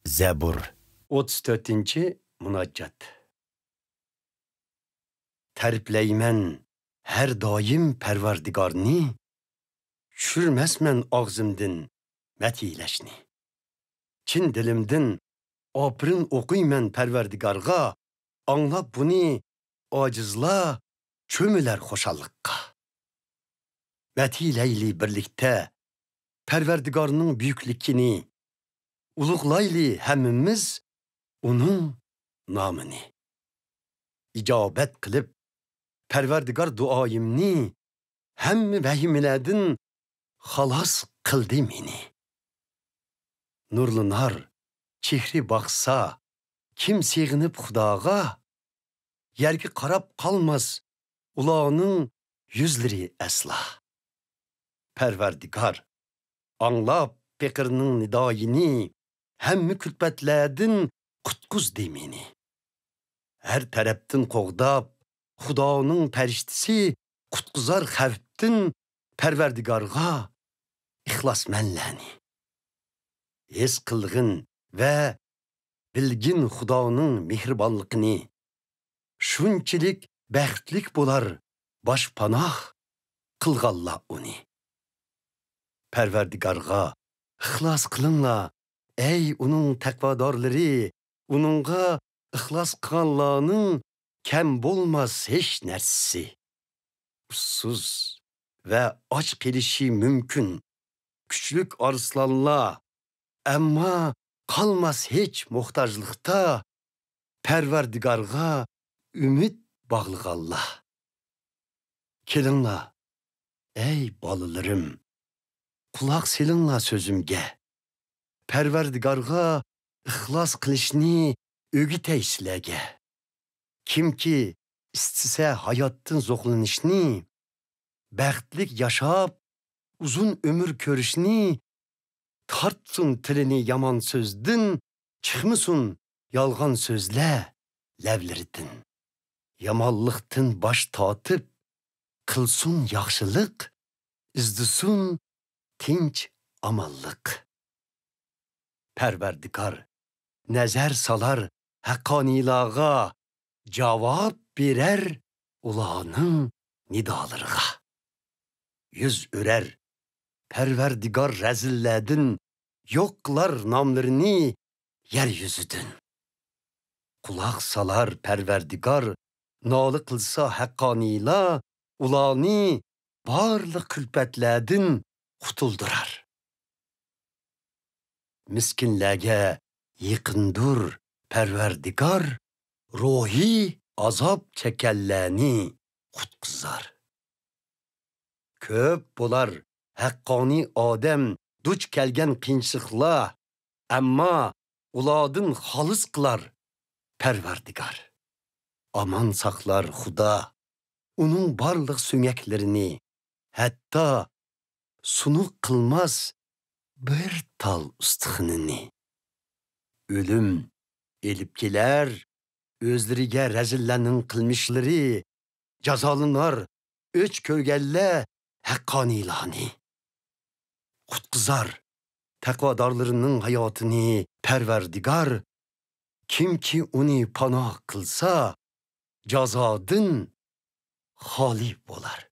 Zebur 34. Munaccat. Tərifləymen her daim Perverdigarni, düşürməsmən ağzımdın mətiyləşni. Çin dilimdin aprın oquymen Perverdigarga, anlap bunu acizla çömüler xoşallıqqa. Mətiyləyle birlikte Perverdigarının büyüklükini, uluqlaylı hemimiz onun namını. İcabet kılıp Perverdigar duayımni hem vehimledin halas kıldı meni. Nurlunar çihri baksa kim sığınıp Xudağa, yergi qarab kalmaz ulağının yüzleri esla. Perverdigar anlap pekirinin nidayini hem mükülbetledin kutkuz demini. Her tereptin qoğdap Xudanın periştisi kutkuzar xəvftin Perverdigarga ixlas mənləni. Es kılgın ve bilgin Xudanın mehribanlıqını, şunçilik bəxtlik bular başpanah kılğalla onu. Perverdigarga ixlas kılınla ey onun təqvadarları, onunğa ixlas qılanlarının kem bolmaz hiç nersisi. Ussuz ve aç gelişi mümkün, küçülük arslanla, ama kalmaz hiç muhtaçlıkta, Perverdigarga ümit bağlıqalla. Kelinla, ey balılarım, kulak silinla sözümge, Perverdigarga ixlas kılışını ögütey silege. Kim ki istise hayatın zoqlanışını, bəxtlik yaşap, uzun ömür körüşünü, tartsın tilini yaman sözdün, çıkmısın yalgan sözle levleritin. Yamallıqtın baş tatıp, kılsın yaxşılık, izdisun tinç amallık. Perverdigar nəzər salar haqqanilağa, cavab birer ulağının nidalarına. Yüz örer Perverdigar rezilledin, yoklar namlarını yeryüzüdün. Kulak salar Perverdigar, nalı kılsa hakkanıyla, ulağını barlı külpetledin kutuldurar. Miskinlege yıkındır Perverdigar, ruhi azap çekelleni kutkuzar. Köp bular haqqani adem duç kelgen qiyinchiliklar, amma uladın halis kılar Perverdigar. Aman saklar Xuda, onun barlıq süngeklerini, hatta sunuk kılmaz bir tal ıstıxınını. Ölüm elip geler, özlerige rezillenin kılmışları, cazalınlar öç kölgelle haqqanilani. Kutkuzar takvadarlarının hayatını Perverdigar, kim ki onu panah kılsa, cazadın hali bolar.